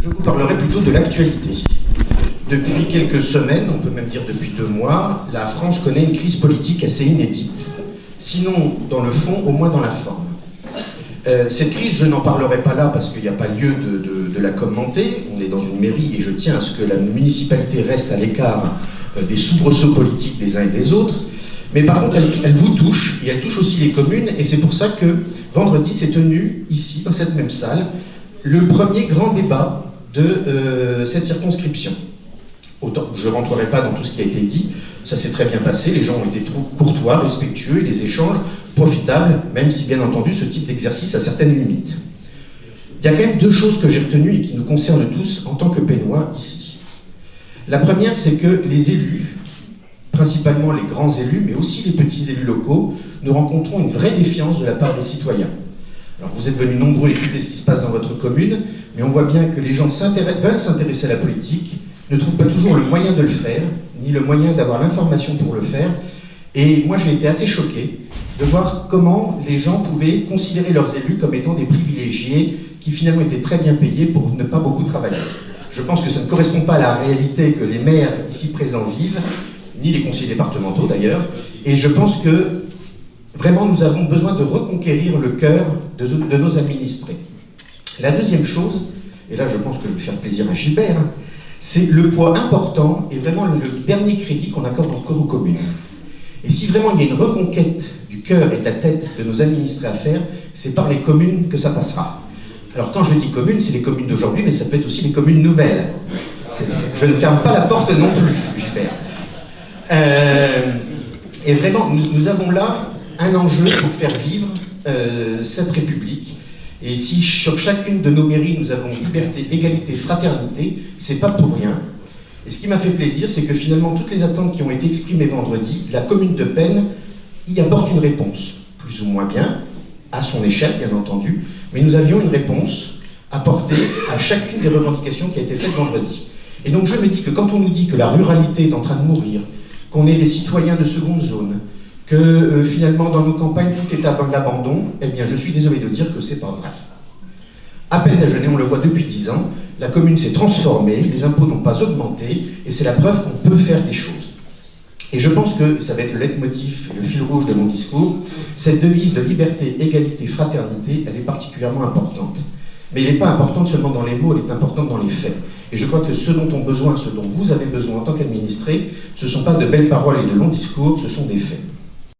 Je vous parlerai plutôt de l'actualité. Depuis quelques semaines, on peut même dire depuis 2 mois, la France connaît une crise politique assez inédite. Sinon dans le fond, au moins dans la forme. Cette crise, je n'en parlerai pas là parce qu'il n'y a pas lieu de la commenter. On est dans une mairie et je tiens à ce que la municipalité reste à l'écart des soubresauts politiques des uns et des autres. Mais par contre, elle vous touche, et elle touche aussi les communes, et c'est pour ça que vendredi s'est tenu, ici, dans cette même salle, le premier grand débat de cette circonscription. Autant, je ne rentrerai pas dans tout ce qui a été dit, ça s'est très bien passé, les gens ont été courtois, respectueux, et les échanges profitables, même si bien entendu ce type d'exercice a certaines limites. Il y a quand même 2 choses que j'ai retenues et qui nous concernent tous en tant que Pénois ici. La première, c'est que les élus, principalement les grands élus, mais aussi les petits élus locaux, nous rencontrons une vraie défiance de la part des citoyens. Alors vous êtes venus nombreux écouter ce qui se passe dans votre commune, mais on voit bien que les gens veulent s'intéresser à la politique, ne trouvent pas toujours le moyen de le faire, ni le moyen d'avoir l'information pour le faire. Et moi j'ai été assez choqué de voir comment les gens pouvaient considérer leurs élus comme étant des privilégiés qui finalement étaient très bien payés pour ne pas beaucoup travailler. Je pense que ça ne correspond pas à la réalité que les maires ici présents vivent, ni les conseillers départementaux d'ailleurs, et je pense que vraiment nous avons besoin de reconquérir le cœur de nos administrés. La deuxième chose, et là je pense que je vais faire plaisir à Gilbert, c'est le poids important et vraiment le dernier crédit qu'on accorde encore aux communes. Et si vraiment il y a une reconquête du cœur et de la tête de nos administrés à faire, c'est par les communes que ça passera. Alors quand je dis communes, c'est les communes d'aujourd'hui, mais ça peut être aussi les communes nouvelles. Je ne ferme pas la porte non plus, Gilbert. Et vraiment, nous avons là un enjeu pour faire vivre cette République. Et si sur chacune de nos mairies, nous avons liberté, égalité, fraternité, c'est pas pour rien. Et ce qui m'a fait plaisir, c'est que finalement, toutes les attentes qui ont été exprimées vendredi, la commune de Pennes y apporte une réponse, plus ou moins bien, à son échelle, bien entendu, mais nous avions une réponse apportée à chacune des revendications qui a été faite vendredi. Et donc je me dis que quand on nous dit que la ruralité est en train de mourir, qu'on est des citoyens de seconde zone, que finalement dans nos campagnes tout est à l'abandon, eh bien je suis désolé de dire que c'est pas vrai. À Pennes-Lagenais, on le voit depuis 10 ans, la commune s'est transformée, les impôts n'ont pas augmenté, et c'est la preuve qu'on peut faire des choses. Et je pense que ça va être le leitmotiv, le fil rouge de mon discours, cette devise de liberté, égalité, fraternité, elle est particulièrement importante. Mais elle n'est pas importante seulement dans les mots, elle est importante dans les faits. Et je crois que ce dont on a besoin, ce dont vous avez besoin en tant qu'administré, ce ne sont pas de belles paroles et de longs discours, ce sont des faits.